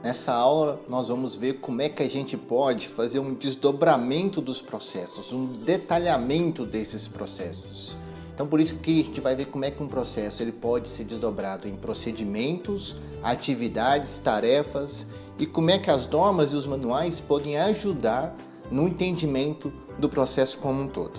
Nessa aula nós vamos ver como é que a gente pode fazer um desdobramento dos processos, um detalhamento desses processos. Então por isso que a gente vai ver como é que um processo ele pode ser desdobrado em procedimentos, atividades, tarefas e como é que as normas e os manuais podem ajudar no entendimento do processo como um todo.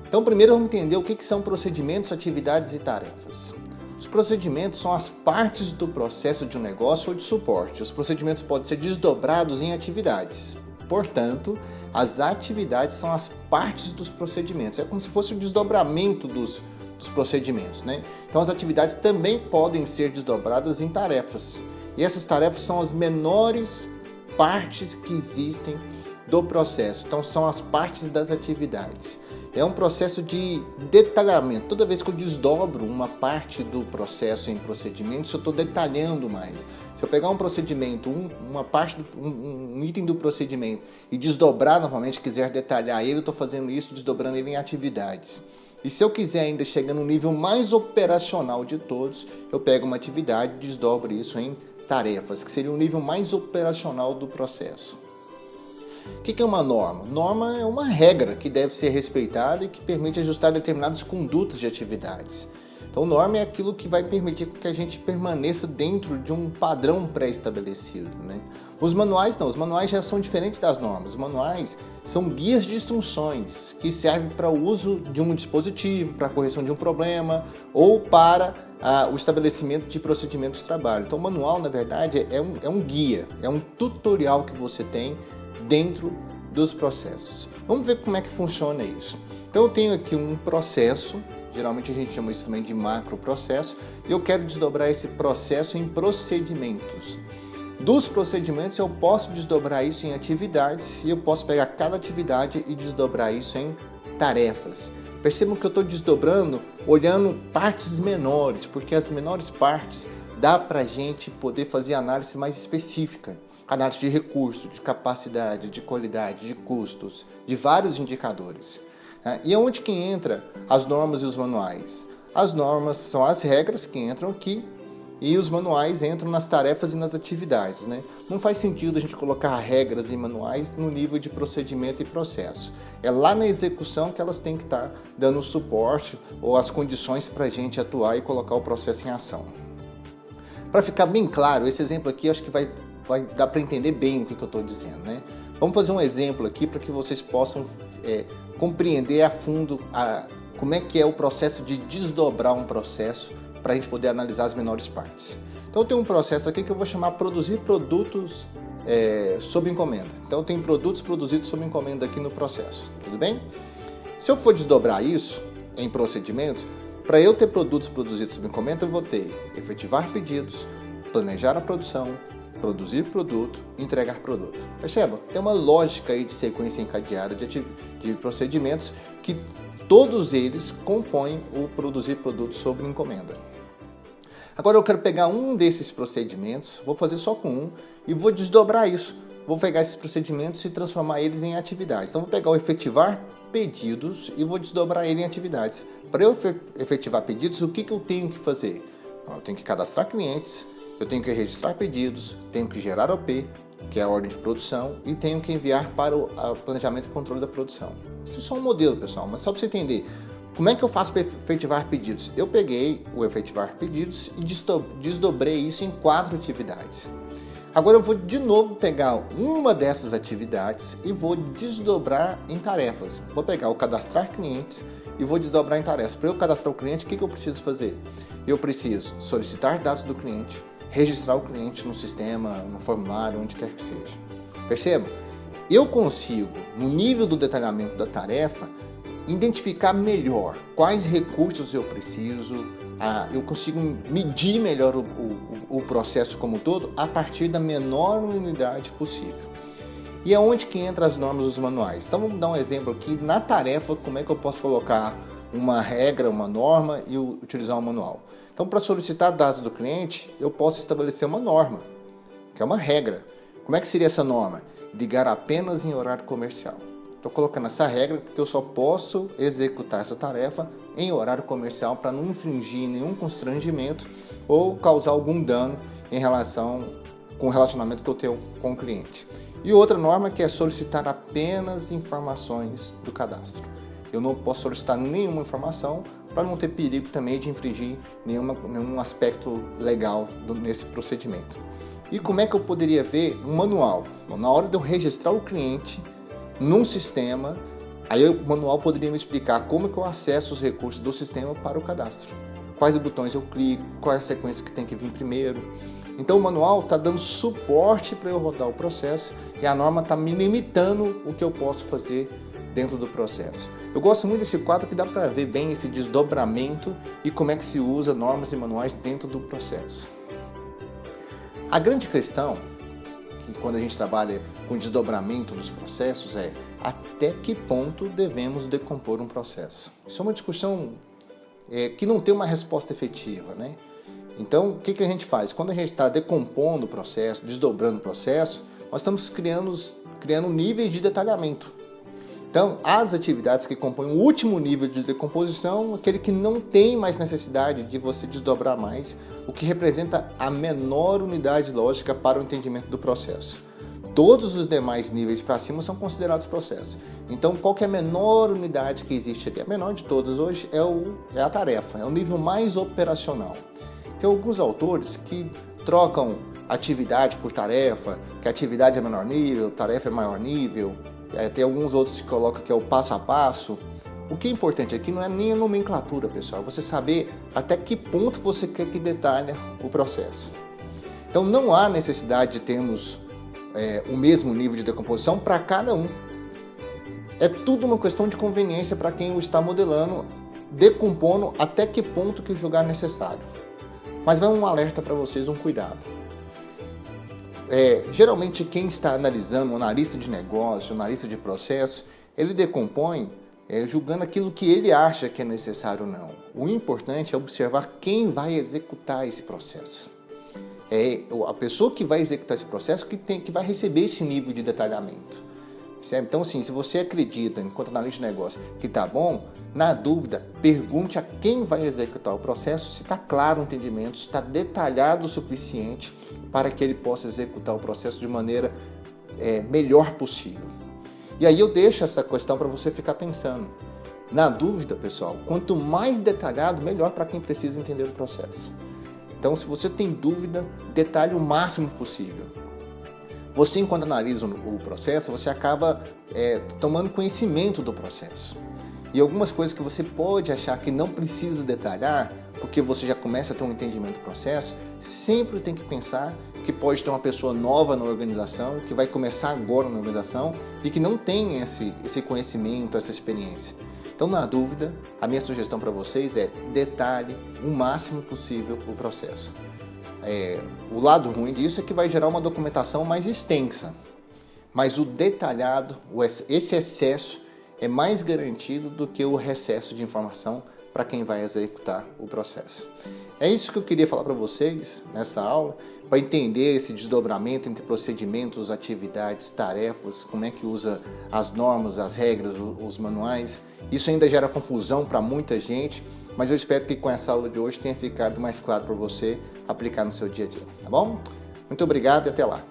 Então primeiro vamos entender o que são procedimentos, atividades e tarefas. Os procedimentos são as partes do processo de um negócio ou de suporte. Os procedimentos podem ser desdobrados em atividades. Portanto, as atividades são as partes dos procedimentos. É como se fosse o desdobramento dos procedimentos, né? Então, as atividades também podem ser desdobradas em tarefas. E essas tarefas são as menores partes que existem do processo. Então, são as partes das atividades. É um processo de detalhamento. Toda vez que eu desdobro uma parte do processo em procedimentos, eu estou detalhando mais. Se eu pegar um procedimento, uma parte, um item do procedimento e desdobrar novamente, quiser detalhar ele, eu estou fazendo isso, desdobrando ele em atividades. E se eu quiser ainda chegar no nível mais operacional de todos, eu pego uma atividade e desdobro isso em tarefas, que seria o nível mais operacional do processo. O que é uma norma? Norma é uma regra que deve ser respeitada e que permite ajustar determinadas condutas de atividades. Então, norma é aquilo que vai permitir que a gente permaneça dentro de um padrão pré-estabelecido, né? Os manuais não, os manuais já são diferentes das normas. Os manuais são guias de instruções que servem para o uso de um dispositivo, para a correção de um problema ou para o estabelecimento de procedimentos de trabalho. Então, o manual, na verdade, é um guia, é um tutorial que você tem dentro dos processos. Vamos ver como é que funciona isso. Então eu tenho aqui um processo, geralmente a gente chama isso também de macroprocesso, e eu quero desdobrar esse processo em procedimentos. Dos procedimentos eu posso desdobrar isso em atividades e eu posso pegar cada atividade e desdobrar isso em tarefas. Percebam que eu estou desdobrando olhando partes menores, porque as menores partes dá para a gente poder fazer análise mais específica. Análise de recurso, de capacidade, de qualidade, de custos, de vários indicadores. E aonde que entra as normas e os manuais? As normas são as regras que entram aqui e os manuais entram nas tarefas e nas atividades, né? Não faz sentido a gente colocar regras e manuais no nível de procedimento e processo. É lá na execução que elas têm que estar dando o suporte ou as condições para a gente atuar e colocar o processo em ação. Para ficar bem claro, esse exemplo aqui acho que vai dar para entender bem o que eu estou dizendo, né? Vamos fazer um exemplo aqui para que vocês possam compreender a fundo como é que é o processo de desdobrar um processo para a gente poder analisar as menores partes. Então eu tenho um processo aqui que eu vou chamar produzir produtos sob encomenda. Então eu tenho produtos produzidos sob encomenda aqui no processo, tudo bem? Se eu for desdobrar isso em procedimentos, para eu ter produtos produzidos sob encomenda, eu vou ter efetivar pedidos, planejar a produção, produzir produto, entregar produto. Perceba? Tem uma lógica aí de sequência encadeada de procedimentos que todos eles compõem o produzir produto sob encomenda. Agora eu quero pegar um desses procedimentos, vou fazer só com um e vou desdobrar isso. Vou pegar esses procedimentos e transformar eles em atividades. Então vou pegar o efetivar pedidos e vou desdobrar ele em atividades. Para eu efetivar pedidos, o que eu tenho que fazer? Eu tenho que cadastrar clientes, eu tenho que registrar pedidos, tenho que gerar OP, que é a ordem de produção, e tenho que enviar para o planejamento e controle da produção. Isso é só um modelo, pessoal, mas só para você entender. Como é que eu faço para efetivar pedidos? Eu peguei o efetivar pedidos e desdobrei isso em 4 atividades. Agora eu vou de novo pegar uma dessas atividades e vou desdobrar em tarefas. Vou pegar o cadastrar clientes e vou desdobrar em tarefas. Para eu cadastrar o cliente, o que eu preciso fazer? Eu preciso solicitar dados do cliente, registrar o cliente no sistema, no formulário, onde quer que seja. Perceba? Eu consigo, no nível do detalhamento da tarefa, identificar melhor quais recursos eu preciso, eu consigo medir melhor o processo como um todo a partir da menor unidade possível. E aonde que entra as normas dos manuais? Então vamos dar um exemplo aqui na tarefa, como é que eu posso colocar uma regra, uma norma e utilizar um manual. Então para solicitar dados do cliente, eu posso estabelecer uma norma, que é uma regra. Como é que seria essa norma? Ligar apenas em horário comercial. Estou colocando essa regra porque eu só posso executar essa tarefa em horário comercial para não infringir nenhum constrangimento ou causar algum dano em relação com o relacionamento que eu tenho com o cliente. E outra norma que é solicitar apenas informações do cadastro. Eu não posso solicitar nenhuma informação para não ter perigo também de infringir nenhum aspecto legal nesse procedimento. E como é que eu poderia ver um manual? Bom, na hora de eu registrar o cliente num sistema, aí o manual poderia me explicar como que eu acesso os recursos do sistema para o cadastro. Quais botões eu clico, qual é a sequência que tem que vir primeiro. Então o manual está dando suporte para eu rodar o processo e a norma está me limitando o que eu posso fazer dentro do processo. Eu gosto muito desse quadro que dá para ver bem esse desdobramento e como é que se usa normas e manuais dentro do processo. A grande questão, que quando a gente trabalha com desdobramento dos processos, é até que ponto devemos decompor um processo. Isso é uma discussão que não tem uma resposta efetiva, né? Então, o que a gente faz? Quando a gente está decompondo o processo, desdobrando o processo, nós estamos criando níveis de detalhamento. Então, as atividades que compõem o último nível de decomposição, aquele que não tem mais necessidade de você desdobrar mais, o que representa a menor unidade lógica para o entendimento do processo. Todos os demais níveis para cima são considerados processos. Então, qual que é a menor unidade que existe ali? A menor de todas hoje é a tarefa, é o nível mais operacional. Tem alguns autores que trocam atividade por tarefa, que a atividade é menor nível, tarefa é maior nível. Tem alguns outros que colocam que é o passo a passo. O que é importante aqui não é nem a nomenclatura, pessoal, é você saber até que ponto você quer que detalhe o processo. Então não há necessidade de termos o mesmo nível de decomposição para cada um. É tudo uma questão de conveniência para quem o está modelando, decompondo até que ponto que julgar necessário. Mas vai um alerta para vocês, um cuidado. Geralmente quem está analisando, um analista de negócio, um analista de processo, ele decompõe julgando aquilo que ele acha que é necessário ou não. O importante é observar quem vai executar esse processo. A pessoa que vai executar esse processo que vai receber esse nível de detalhamento. Percebe? Então, assim, se você acredita, enquanto analista de negócio, que está bom, na dúvida, pergunte a quem vai executar o processo se está claro o entendimento, se está detalhado o suficiente para que ele possa executar o processo de maneira melhor possível. E aí eu deixo essa questão para você ficar pensando. Na dúvida, pessoal, quanto mais detalhado, melhor para quem precisa entender o processo. Então, se você tem dúvida, detalhe o máximo possível. Você, enquanto analisa o processo, você acaba tomando conhecimento do processo. E algumas coisas que você pode achar que não precisa detalhar, porque você já começa a ter um entendimento do processo, sempre tem que pensar que pode ter uma pessoa nova na organização, que vai começar agora na organização e que não tem esse conhecimento, essa experiência. Então, na dúvida, a minha sugestão para vocês é detalhe o máximo possível o processo. O lado ruim disso é que vai gerar uma documentação mais extensa, mas o detalhado, esse excesso é mais garantido do que o recesso de informação para quem vai executar o processo. É isso que eu queria falar para vocês nessa aula, para entender esse desdobramento entre procedimentos, atividades, tarefas, como é que usa as normas, as regras, os manuais. Isso ainda gera confusão para muita gente, mas eu espero que com essa aula de hoje tenha ficado mais claro para você aplicar no seu dia a dia, tá bom? Muito obrigado e até lá!